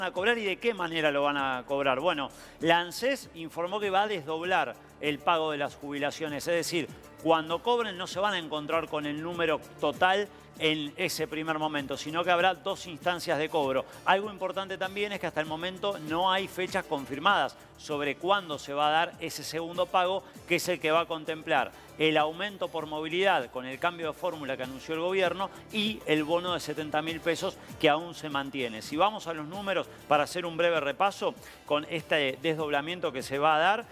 a cobrar y de qué manera lo van a cobrar. Bueno, la ANSES informó que va a desdoblar el pago de las jubilaciones, es decir, cuando cobren no se van a encontrar con el número total en ese primer momento, sino que habrá 2 instancias de cobro. Algo importante también es que hasta el momento no hay fechas confirmadas sobre cuándo se va a dar ese segundo pago, que es el que va a contemplar el aumento por movilidad con el cambio de fórmula que anunció el gobierno y el bono de 70.000 pesos que aún se mantiene. Si vamos a los números para hacer un breve repaso con este desdoblamiento que se va a dar,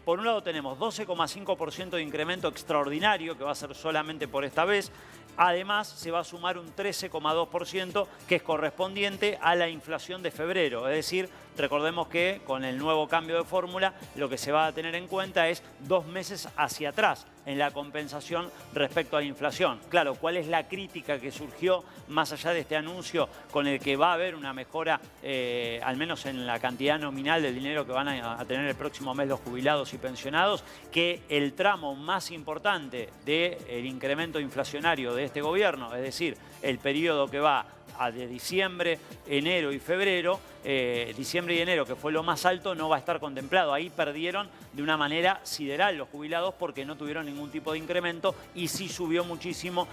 por un lado tenemos 12,5% de incremento extraordinario que va a ser solamente por esta vez. Además, se va a sumar un 13,2% que es correspondiente a la inflación de febrero. Es decir, recordemos que con el nuevo cambio de fórmula lo que se va a tener en cuenta es 2 meses hacia atrás en la compensación respecto a la inflación. Claro, ¿cuál es la crítica que surgió más allá de este anuncio con el que va a haber una mejora, al menos en la cantidad nominal del dinero que van a tener el próximo mes los jubilados y pensionados? Que el tramo más importante del incremento inflacionario de este gobierno, es decir, el periodo que va de diciembre, enero y febrero, diciembre y enero, que fue lo más alto, no va a estar contemplado. Ahí perdieron de una manera sideral los jubilados porque no tuvieron ningún tipo de incremento y sí subió muchísimo,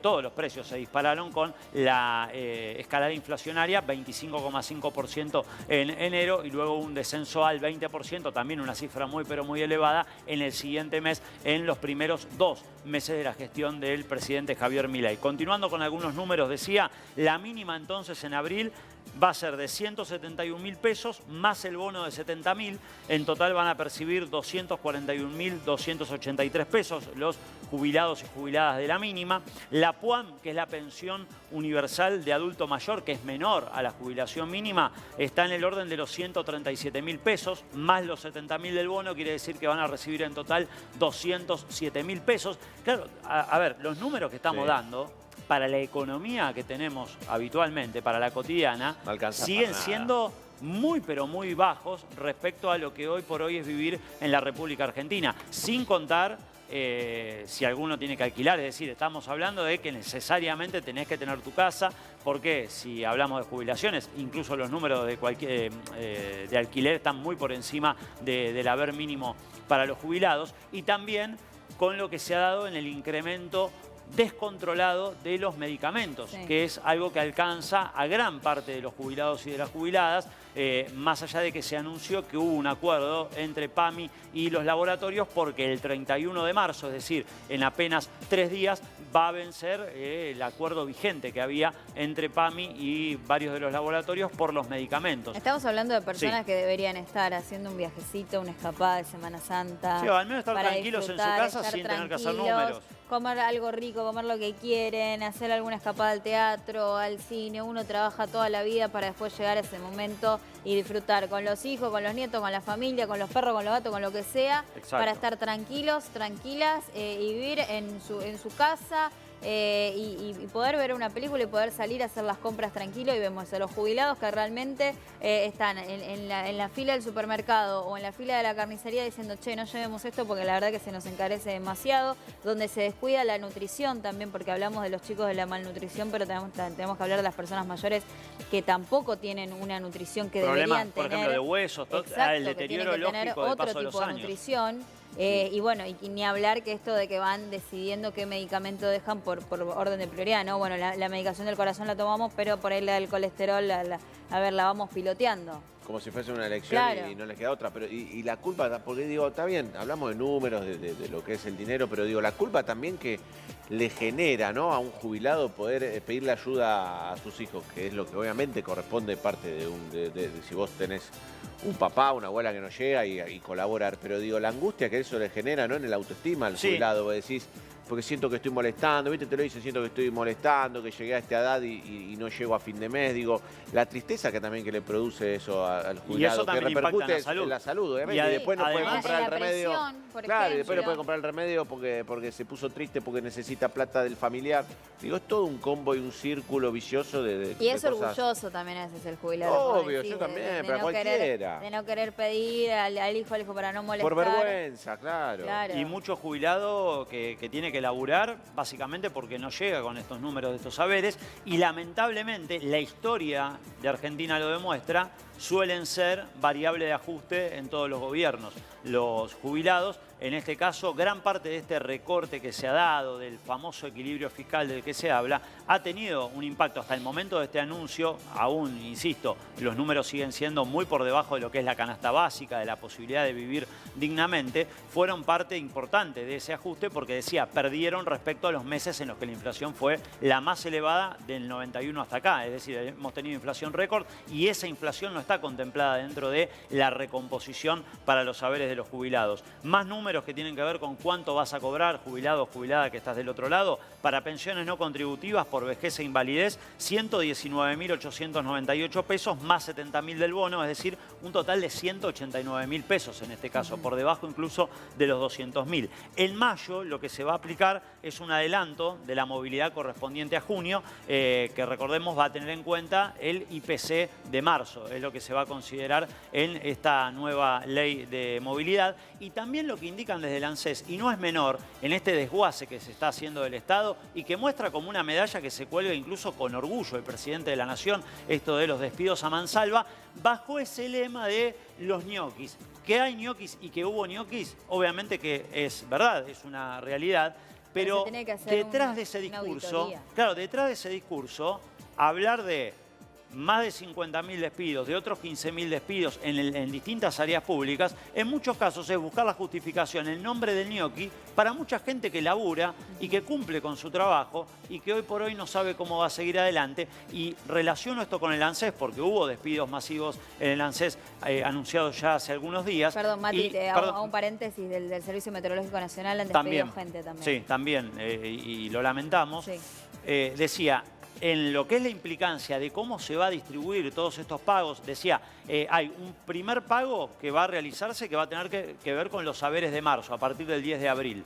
todos los precios se dispararon con la escalada inflacionaria, 25,5% en enero y luego un descenso al 20%, también una cifra muy pero muy elevada en el siguiente mes, en los primeros 2 meses de la gestión del presidente Javier Milei. Continuando con algunos números, decía, la mínima entonces en abril va a ser de 171.000 pesos más el bono de 70.000. En total van a percibir 241.283 pesos los jubilados y jubiladas de la mínima. La PUAM, que es la pensión universal de adulto mayor, que es menor a la jubilación mínima, está en el orden de los 137.000 pesos, más los 70.000 del bono, quiere decir que van a recibir en total 207.000 pesos. Claro, a ver, los números que estamos dando para la economía que tenemos habitualmente, para la cotidiana, no siguen siendo muy pero muy bajos respecto a lo que hoy por hoy es vivir en la República Argentina. Sin contar si alguno tiene que alquilar, es decir, estamos hablando de que necesariamente tenés que tener tu casa, porque si hablamos de jubilaciones, incluso los números de alquiler están muy por encima del haber mínimo para los jubilados, y también con lo que se ha dado en el incremento descontrolado de los medicamentos, que es algo que alcanza a gran parte de los jubilados y de las jubiladas, más allá de que se anunció que hubo un acuerdo entre PAMI y los laboratorios porque el 31 de marzo, es decir, en apenas 3 días, va a vencer el acuerdo vigente que había entre PAMI y varios de los laboratorios por los medicamentos. Estamos hablando de personas que deberían estar haciendo un viajecito, una escapada de Semana Santa. Sí, o al menos estar tranquilos en su casa sin tener que hacer números. Comer algo rico, comer lo que quieren, hacer alguna escapada al teatro, al cine. Uno trabaja toda la vida para después llegar a ese momento y disfrutar con los hijos, con los nietos, con la familia, con los perros, con los gatos, con lo que sea. Exacto. Para estar tranquilos, tranquilas y vivir en su casa. Y poder ver una película y poder salir a hacer las compras tranquilo. Y vemos a los jubilados que realmente están en la fila del supermercado o en la fila de la carnicería diciendo, che, no llevemos esto porque la verdad que se nos encarece demasiado, donde se descuida la nutrición también, porque hablamos de los chicos de la malnutrición, pero tenemos que hablar de las personas mayores que tampoco tienen una nutrición que deberían tener. Por ejemplo, de huesos, el deterioro lógico del paso de los años. Nutrición. Y bueno, y ni hablar que esto de que van decidiendo qué medicamento dejan por orden de prioridad, ¿no? Bueno, la medicación del corazón la tomamos, pero por ahí la del colesterol, la vamos piloteando. Como si fuese una elección, claro, y no les queda otra. Pero y la culpa, porque digo, está bien, hablamos de números, de lo que es el dinero, pero digo, la culpa también que le genera, ¿no?, a un jubilado poder pedirle ayuda a sus hijos, que es lo que obviamente corresponde parte de si vos tenés un papá, una abuela que no llega y colaborar. Pero digo, la angustia que eso le genera, ¿no?, en el autoestima al jubilado, vos decís, porque siento que estoy molestando, ¿viste? Te lo dice, siento que estoy molestando, que llegué a esta edad y no llego a fin de mes. Digo, la tristeza que también que le produce eso al jubilado, y eso que repercute en la salud, obviamente. Y después no puede comprar el remedio. Claro, y después no puede comprar el remedio porque se puso triste, porque necesita plata del familiar. Digo, es todo un combo y un círculo vicioso y es orgulloso también a veces el jubilado. Obvio, yo también, para cualquiera. De no querer pedir al hijo para no molestar. Por vergüenza, claro. Y mucho jubilado que tiene que que laburar, básicamente porque no llega con estos números de estos saberes, y lamentablemente la historia de Argentina lo demuestra, suelen ser variable de ajuste en todos los gobiernos. Los jubilados, en este caso, gran parte de este recorte que se ha dado, del famoso equilibrio fiscal del que se habla, ha tenido un impacto hasta el momento de este anuncio. Aún, insisto, los números siguen siendo muy por debajo de lo que es la canasta básica, de la posibilidad de vivir dignamente. Fueron parte importante de ese ajuste porque, decía, perdieron respecto a los meses en los que la inflación fue la más elevada del 91 hasta acá. Es decir, hemos tenido inflación récord y esa inflación no está contemplada dentro de la recomposición para los saberes de los jubilados. Más números que tienen que ver con cuánto vas a cobrar, jubilado o jubilada que estás del otro lado. Para pensiones no contributivas por vejez e invalidez, 119.898 pesos más 70.000 del bono, es decir, un total de 189.000 pesos en este caso, por debajo incluso de los 200.000. En mayo lo que se va a aplicar es un adelanto de la movilidad correspondiente a junio, que recordemos va a tener en cuenta el IPC de marzo, es lo que se va a considerar en esta nueva ley de movilidad. Y también lo que indican desde el ANSES, y no es menor, en este desguace que se está haciendo del Estado y que muestra como una medalla que se cuelga incluso con orgullo el presidente de la Nación, esto de los despidos a mansalva, bajo ese lema de los ñoquis. Que hay ñoquis y que hubo ñoquis, obviamente que es verdad, es una realidad, pero detrás de ese discurso, claro, detrás de ese discurso, hablar de más de 50.000 despidos, de otros 15.000 despidos en distintas áreas públicas, en muchos casos es buscar la justificación, el nombre del ñoqui, para mucha gente que labura y que cumple con su trabajo y que hoy por hoy no sabe cómo va a seguir adelante. Y relaciono esto con el ANSES porque hubo despidos masivos en el ANSES anunciados ya hace algunos días. Perdón, Mati, hago un paréntesis del Servicio Meteorológico Nacional, han despedido gente también. Sí, también, y lo lamentamos. Sí. Decía, en lo que es la implicancia de cómo se va a distribuir todos estos pagos, decía, hay un primer pago que va a realizarse que va a tener que ver con los saberes de marzo, a partir del 10 de abril.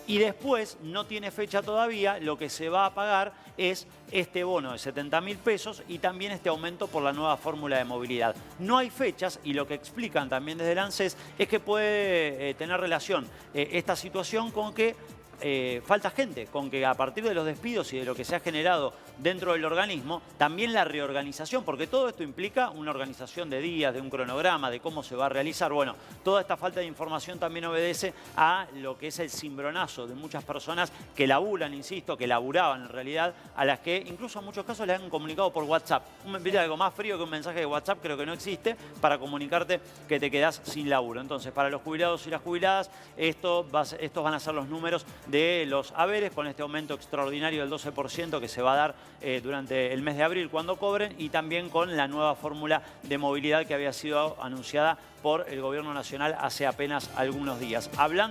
Y después, no tiene fecha todavía, lo que se va a pagar es este bono de 70.000 pesos y también este aumento por la nueva fórmula de movilidad. No hay fechas y lo que explican también desde el ANSES es que puede tener relación esta situación con que falta gente, con que a partir de los despidos y de lo que se ha generado dentro del organismo, también la reorganización, porque todo esto implica una organización de días, de un cronograma, de cómo se va a realizar. Bueno, toda esta falta de información también obedece a lo que es el cimbronazo de muchas personas que laburan, insisto, que laburaban en realidad, a las que incluso en muchos casos le han comunicado por WhatsApp. Algo más frío que un mensaje de WhatsApp creo que no existe para comunicarte que te quedás sin laburo. Entonces, para los jubilados y las jubiladas, estos van a ser los números de los haberes con este aumento extraordinario del 12% que se va a dar durante el mes de abril cuando cobren, y también con la nueva fórmula de movilidad que había sido anunciada por el Gobierno Nacional hace apenas algunos días. Hablando